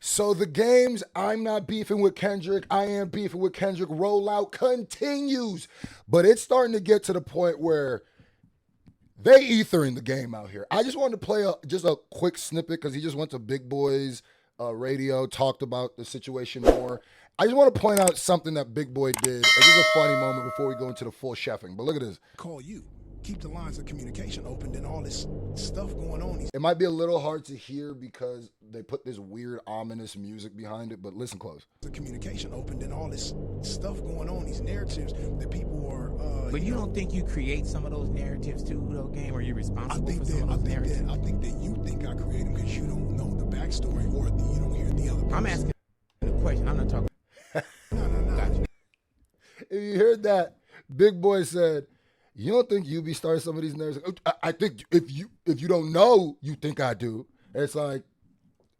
So the games, I'm not beefing with Kendrick, I am beefing with Kendrick rollout continues. But it's starting to get to the point where they ethering the game out here. I just wanted to play just a quick snippet because he just went to Big Boy's radio, talked about the situation more. I just want to point out something that Big Boy did. This is a funny moment before we go into the full chefing. But look at this. Call you. Keep the lines of communication open, then all this stuff going on. It might be a little hard to hear because they put this weird, ominous music behind it, but listen close. The communication open, then all this stuff going on, these narratives that people are. But you don't think you create some of those narratives too, though, Game? Are you responsible for some of those narratives? I think that you think I create them because you don't know the backstory or you don't hear the other person. I'm asking a question. I'm not talking. No. Gotcha. If you heard that, Big Boy said, you don't think you be starting some of these narratives? I think if you don't know, you think I do. It's like,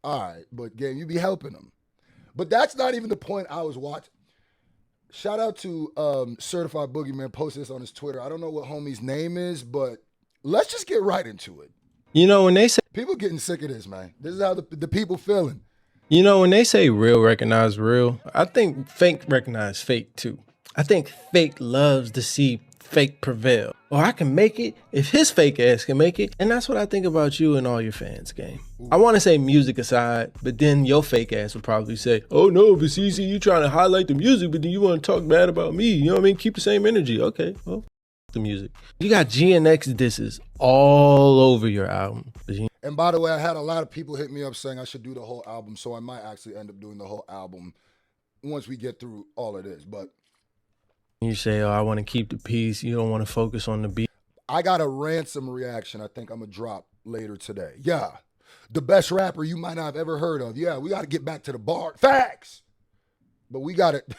all right, but Game, you be helping them. But that's not even the point I was watching. Shout out to Certified Boogeyman, posted this on his Twitter. I don't know what homie's name is, but let's just get right into it. You know, when they say people getting sick of this, man. This is how the people feeling. You know, when they say real recognize real, I think fake recognize fake too. I think fake loves to see fake prevail. Or I can make it if his fake ass can make it. And that's what I think about you and all your fans, Game. I want to say music aside, but then your fake ass would probably say, oh no, but CC, you trying to highlight the music, but then you want to talk bad about me. You know what I mean? Keep the same energy. Okay, well, the music. You got GNX disses all over your album. And by the way, I had a lot of people hit me up saying I should do the whole album, so I might actually end up doing the whole album once we get through all of this. But you say, oh, I want to keep the peace. You don't want to focus on the beat. I got a ransom reaction I think I'm going to drop later today. Yeah, the best rapper you might not have ever heard of. Yeah, we got to get back to the bar. Facts! But we got it.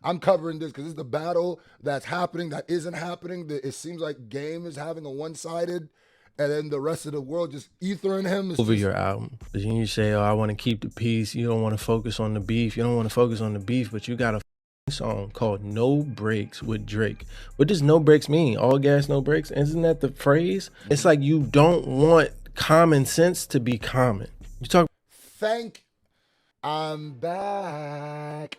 I'm covering this because this is the battle that's happening, that isn't happening. It seems like Game is having a one-sided, and then the rest of the world just ethering him. Over your album. But you say, oh, I want to keep the peace. You don't want to focus on the beef. You don't want to focus on the beef, but you got a song called No Breaks with Drake. What does no breaks mean? All gas, no breaks? Isn't that the phrase? It's like you don't want common sense to be common. You talk. I'm back.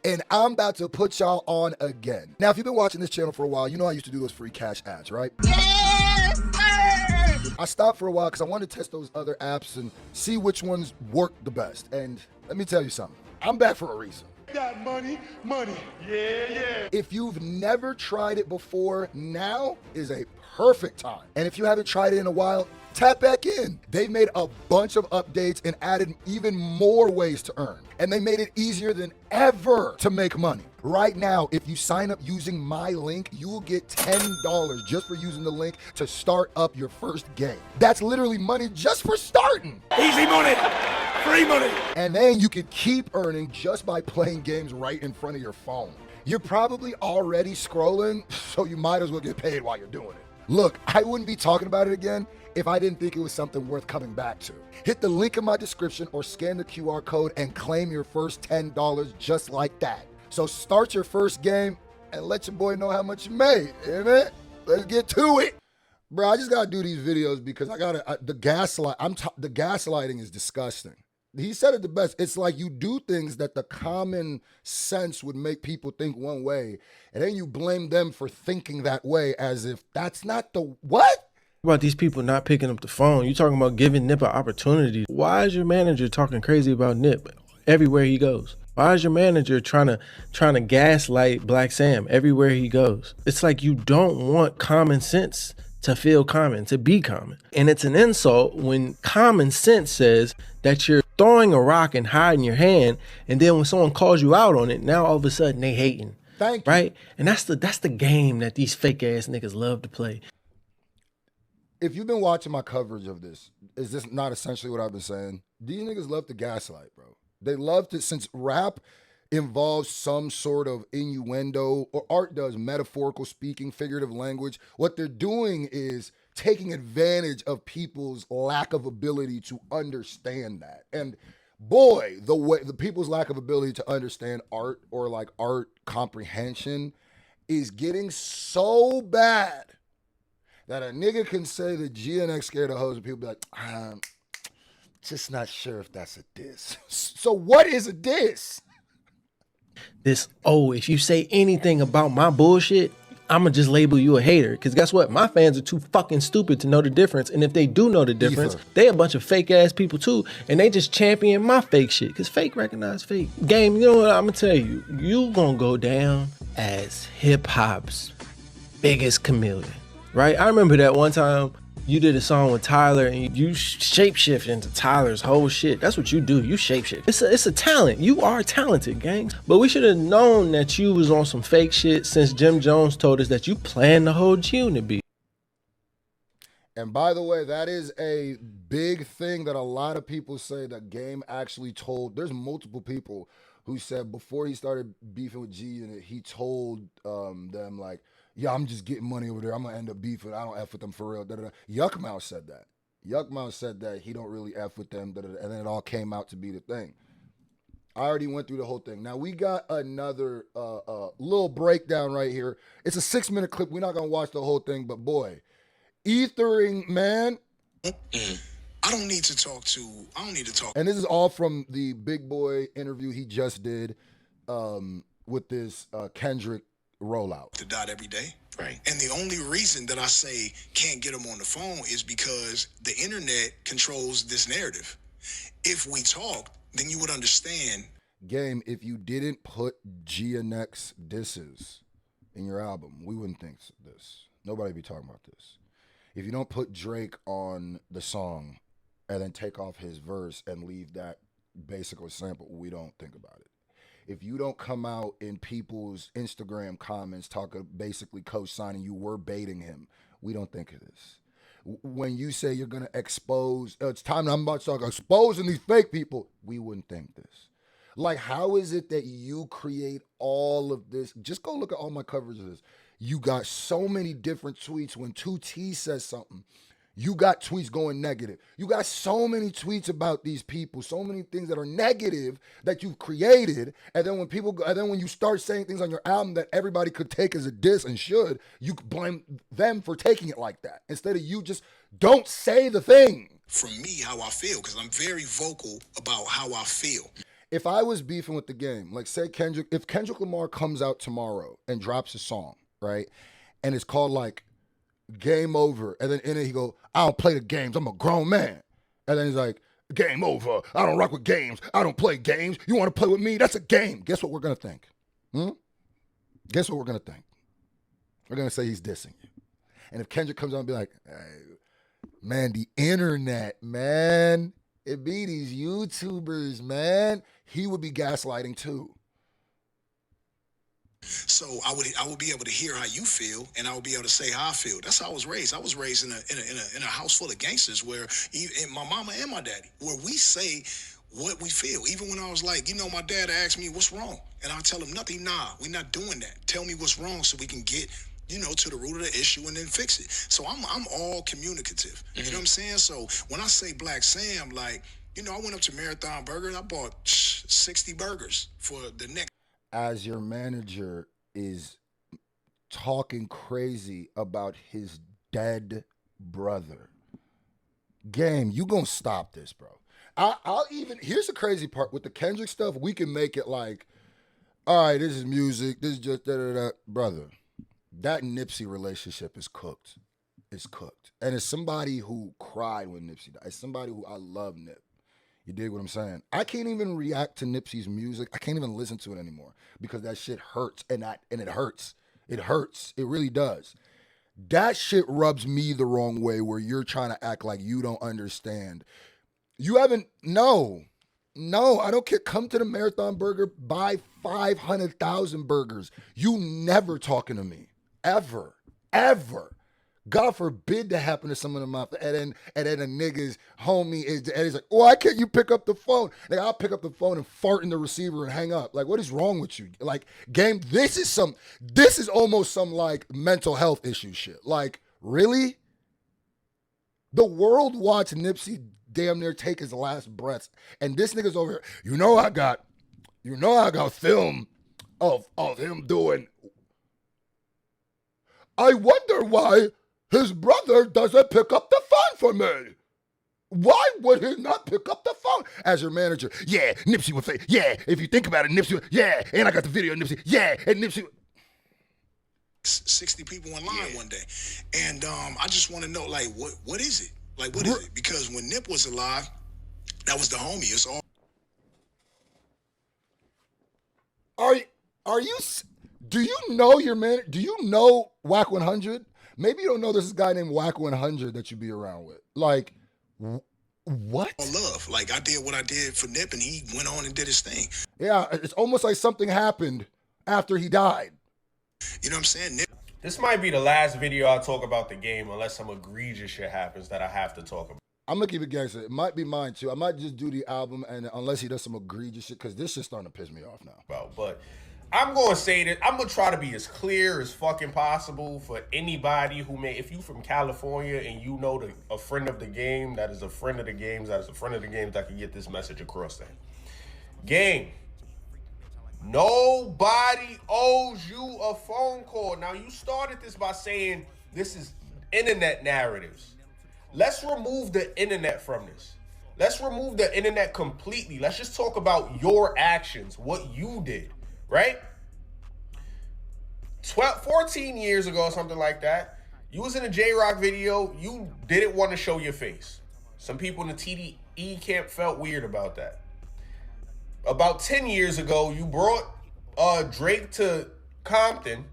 And I'm about to put y'all on again. Now, if you've been watching this channel for a while, you know I used to do those free cash ads, right? Yes, sir! I stopped for a while because I wanted to test those other apps and see which ones work the best. And let me tell you something. I'm back for a reason. Got money. Yeah. If you've never tried it before, now is a perfect time. And if you haven't tried it in a while, tap back in. They've made a bunch of updates and added even more ways to earn. And they made it easier than ever to make money. Right now, if you sign up using my link, you will get $10 just for using the link to start up your first game. That's literally money just for starting. Easy money. Free money. And then you can keep earning just by playing games right in front of your phone. You're probably already scrolling, so you might as well get paid while you're doing it. Look, I wouldn't be talking about it again if I didn't think it was something worth coming back to. Hit the link in my description or scan the QR code and claim your first $10 just like that. So start your first game and let your boy know how much you made. Amen? Let's get to it. Bro, I just gotta do these videos because the gaslighting is disgusting. He said it the best. It's like you do things that the common sense would make people think one way, and then you blame them for thinking that way as if that's not the what? About these people not picking up the phone. You talking about giving Nip an opportunity. Why is your manager talking crazy about Nip everywhere he goes? Why is your manager trying to gaslight Black Sam everywhere he goes? It's like you don't want common sense to feel common, to be common. And it's an insult when common sense says that you're throwing a rock and hiding your hand, and then when someone calls you out on it, now all of a sudden they hating. Thank you. Right? And that's the game that these fake ass niggas love to play. If you've been watching my coverage of this, is this not essentially what I've been saying? These niggas love to gaslight, bro. They love to, since rap involves some sort of innuendo, or art does, metaphorical speaking, figurative language, what they're doing is taking advantage of people's lack of ability to understand that. And boy, the people's lack of ability to understand art or like art comprehension is getting so bad that a nigga can say that GNX scared of hoes and people be like, just not sure if that's a diss. So what is a diss? This, if you say anything about my bullshit, I'ma just label you a hater. Because guess what? My fans are too fucking stupid to know the difference. And if they do know the difference, they a bunch of fake ass people too. And they just champion my fake shit. Because fake recognize fake. Game, you know what I'm gonna tell you? You gonna go down as hip hop's biggest chameleon. Right? I remember that one time you did a song with Tyler and you shapeshift into Tyler's whole shit. That's what you do. You shapeshift. It's a talent. You are talented, gang. But we should have known that you was on some fake shit since Jim Jones told us that you planned the whole tune to be. And by the way, that is a big thing that a lot of people say that Game actually told. There's multiple people who said before he started beefing with G-Unit, he told them like, yeah, I'm just getting money over there. I'm going to end up beefing. I don't F with them for real. Yuck Mouth said that. Yuck Mouth said that he don't really F with them. And then it all came out to be the thing. I already went through the whole thing. Now, we got another little breakdown right here. It's a 6-minute clip. We're not going to watch the whole thing, but boy, Ethering, man. I don't need to talk. And this is all from the Big Boy interview he just did with this Kendrick rollout. To dot every day. Right. And the only reason that I say can't get them on the phone is because the internet controls this narrative. If we talked, then you would understand. Game, if you didn't put GNX disses in your album, we wouldn't think this. Nobody would be talking about this. If you don't put Drake on the song and then take off his verse and leave that basically sample, we don't think about it. If you don't come out in people's Instagram comments talking, basically co-signing you were baiting him, we don't think of this. When you say you're going to expose, it's time, I'm about to start exposing these fake people, we wouldn't think this. Like, how is it that you create all of this? Just go look at all my coverage of this. You got so many different tweets. When 2T says something, you got tweets going negative. You got so many tweets about these people, so many things that are negative that you've created. And then when you start saying things on your album that everybody could take as a diss and should, you blame them for taking it like that. Instead of you just don't say the thing. From me, how I feel, because I'm very vocal about how I feel. If I was beefing with the Game, like say if Kendrick Lamar comes out tomorrow and drops a song, right? And it's called like Game Over. And then in it he go, I don't play the games. I'm a grown man. And then he's like, game over. I don't rock with games. I don't play games. You want to play with me? That's a game. Guess what we're going to think? Guess what we're going to think? We're going to say he's dissing you. And if Kendrick comes out and be like, hey, man, the internet, man, it be these YouTubers, man, he would be gaslighting too. So I would be able to hear how you feel, and I would be able to say how I feel. That's how I was raised. I was raised in a house full of gangsters where my mama and my daddy, where we say what we feel. Even when I was like, my dad asked me what's wrong, and I tell him nothing. Nah, we're not doing that. Tell me what's wrong so we can get to the root of the issue and then fix it. So I'm all communicative. Mm-hmm. You know what I'm saying? So when I say Black Sam, like, I went up to Marathon Burger and I bought 60 burgers for the next. As your manager is talking crazy about his dead brother. Game, you gonna stop this, bro. Here's the crazy part. With the Kendrick stuff, we can make it like, all right, this is music, this is just da-da-da. Brother, that Nipsey relationship is cooked. It's cooked. And as somebody who cried when Nipsey died, as somebody who I love Nip, you dig what I'm saying? I can't even react to Nipsey's music. I can't even listen to it anymore because that shit hurts, and it hurts. It hurts. It really does. That shit rubs me the wrong way where you're trying to act like you don't understand. You haven't, no, I don't care. Come to the Marathon Burger, buy 500,000 burgers. You never talking to me. Ever. God forbid that happen to someone in my, and then a nigga's homie is, and he's like, why can't you pick up the phone? Like, I'll pick up the phone and fart in the receiver and hang up. Like, what is wrong with you? Like, Game, this is almost some like mental health issue shit. Like, really? The world watched Nipsey damn near take his last breaths, and this nigga's over here. I got film of him doing. I wonder why his brother doesn't pick up the phone for me. Why would he not pick up the phone as your manager? Yeah, Nipsey would say, yeah, if you think about it, Nipsey would, yeah, and I got the video of Nipsey, yeah, and Nipsey. 60 people in line one day. And I just want to know, like, what is it? Like, what is it? Because when Nip was alive, that was the homie. It's all. Are you, do you know your man, do you know Whack 100? Maybe you don't know there's this guy named Whack 100 that you be around with. Like, what? Love. Like, I did what I did for Nip, and he went on and did his thing. Yeah, it's almost like something happened after he died. You know what I'm saying? Nip. This might be the last video I talk about the game unless some egregious shit happens that I have to talk about. I'm gonna keep it gangster. It might be mine too. I might just do the album, and unless he does some egregious shit, because this shit's starting to piss me off now. But I'm going to say that I'm going to try to be as clear as fucking possible for anybody who may, if you from California and you know a friend of the game, that is a friend of the games, that is a friend of the games that can get this message across to him. Game. Nobody owes you a phone call. Now, you started this by saying this is internet narratives. Let's remove the internet from this. Let's remove the internet completely. Let's just talk about your actions, what you did, right? 14 years ago, something like that, you was in a J-Rock video. You didn't want to show your face. Some people in the TDE camp felt weird about that. About 10 years ago, you brought Drake to Compton,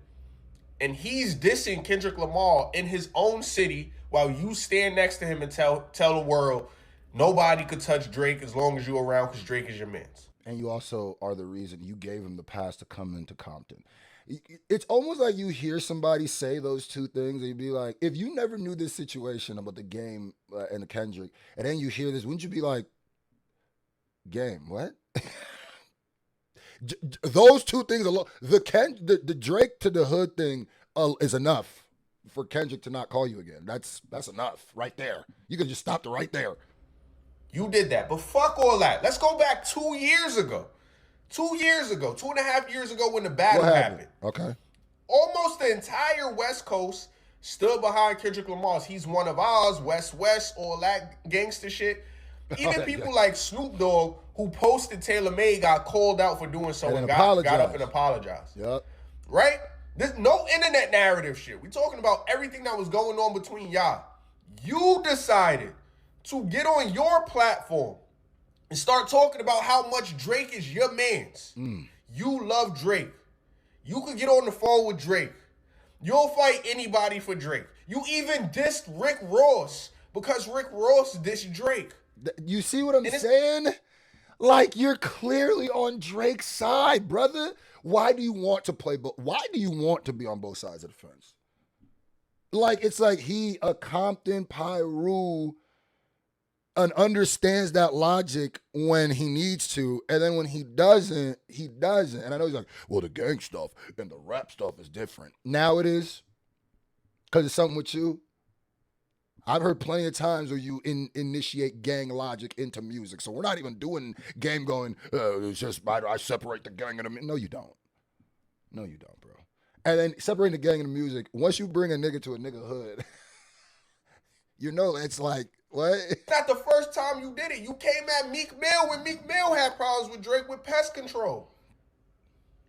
and he's dissing Kendrick Lamar in his own city while you stand next to him and tell the world nobody could touch Drake as long as you're around because Drake is your mans. And you also are the reason you gave him the pass to come into Compton. It's almost like you hear somebody say those two things and you'd be like, if you never knew this situation about the game and the Kendrick, and then you hear this, wouldn't you be like, game, what? Those two things alone, the Drake to the hood thing is enough for Kendrick to not call you again. That's enough right there. You can just stop it right there. You did that, but fuck all that. Let's go back 2 years ago. 2 years ago, 2.5 years ago when the battle happened. Okay. Almost the entire West Coast stood behind Kendrick Lamar's. He's one of ours, West, all that gangster shit. Even people like Snoop Dogg, who posted Taylor Made, got called out for doing so and got up and apologized. Yep. Right? There's no internet narrative shit. We're talking about everything that was going on between y'all. You decided to get on your platform and start talking about how much Drake is your mans. You love Drake. You could get on the phone with Drake. You'll fight anybody for Drake. You even dissed Rick Ross because Rick Ross dissed Drake. You see what I'm saying? Like, you're clearly on Drake's side, brother. Why do you want to play? Why do you want to be on both sides of the fence? Like, it's like he, a Compton Pyru, and understands that logic when he needs to, and then when he doesn't, he doesn't. And I know he's like, well, the gang stuff and the rap stuff is different. Now it is, because it's something with you. I've heard plenty of times where you initiate gang logic into music. So we're not even doing game going, it's just, I separate the gang and the... No, you don't. No, you don't, bro. And then separating the gang and the music, once you bring a nigga to a nigga hood, you know, it's like, what? It's not the first time you did it. You came at Meek Mill when Meek Mill had problems with Drake with pest control.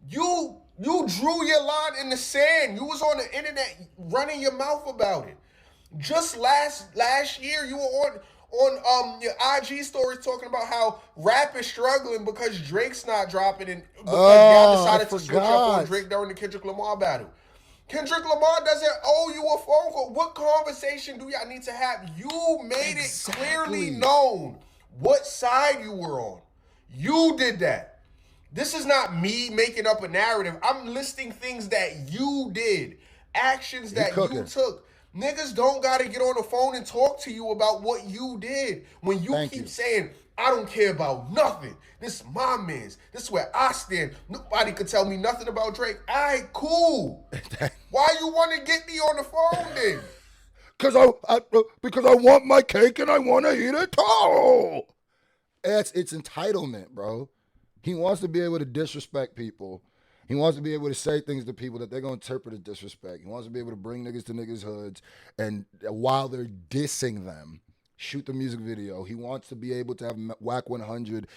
You drew your line in the sand. You was on the internet running your mouth about it. Just last year, you were on your IG stories talking about how rap is struggling because Drake's not dropping and because y'all decided to switch up on Drake during the Kendrick Lamar battle. Kendrick Lamar doesn't owe you a phone call. What conversation do y'all need to have? You made it clearly known what side you were on. You did that. This is not me making up a narrative. I'm listing things that you did, actions that you took. Niggas don't got to get on the phone and talk to you about what you did. When you keep saying, I don't care about nothing. This is my man's. This is where I stand. Nobody could tell me nothing about Drake. All right, cool. Why you want to get me on the phone then? Because I want my cake and I want to eat it too. It's entitlement, bro. He wants to be able to disrespect people. He wants to be able to say things to people that they're going to interpret as disrespect. He wants to be able to bring niggas to niggas' hoods, and while they're dissing them, shoot the music video. He wants to be able to have Whack 100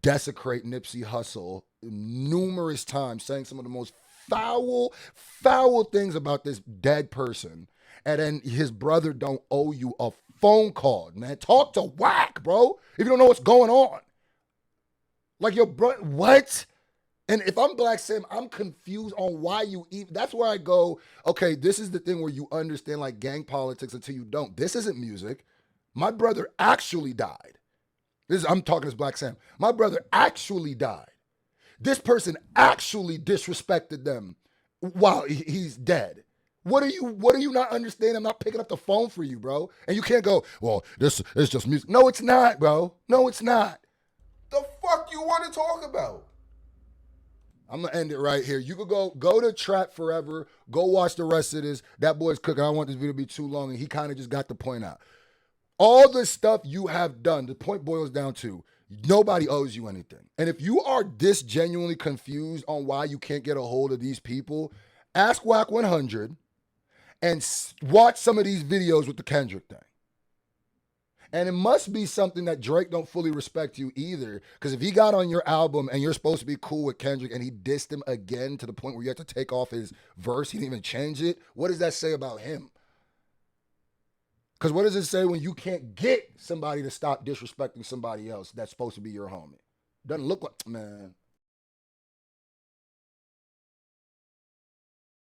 desecrate Nipsey Hussle numerous times, saying some of the most foul things about this dead person. And then his brother don't owe you a phone call, man. Talk to Whack, bro. If you don't know what's going on. Like your brother, what? And if I'm Black Sam, I'm confused on why you even, that's where I go, okay, this is the thing where you understand like gang politics until you don't. This isn't music. My brother actually died. I'm talking as Black Sam. My brother actually died. This person actually disrespected them while he's dead. What are you not understanding? I'm not picking up the phone for you, bro. And you can't go, well, this is just music. No, it's not, bro. No, it's not. The fuck you want to talk about? I'm gonna end it right here. You could go to Trap Forever, go watch the rest of this. That boy's cooking. I don't want this video to be too long, and he kind of just got the point out. All the stuff you have done, the point boils down to nobody owes you anything. And if you are this genuinely confused on why you can't get a hold of these people, ask Whack 100 and watch some of these videos with the Kendrick thing. And it must be something that Drake don't fully respect you either. Because if he got on your album and you're supposed to be cool with Kendrick and he dissed him again to the point where you have to take off his verse, he didn't even change it, what does that say about him? Because what does it say when you can't get somebody to stop disrespecting somebody else that's supposed to be your homie? Doesn't look like, man.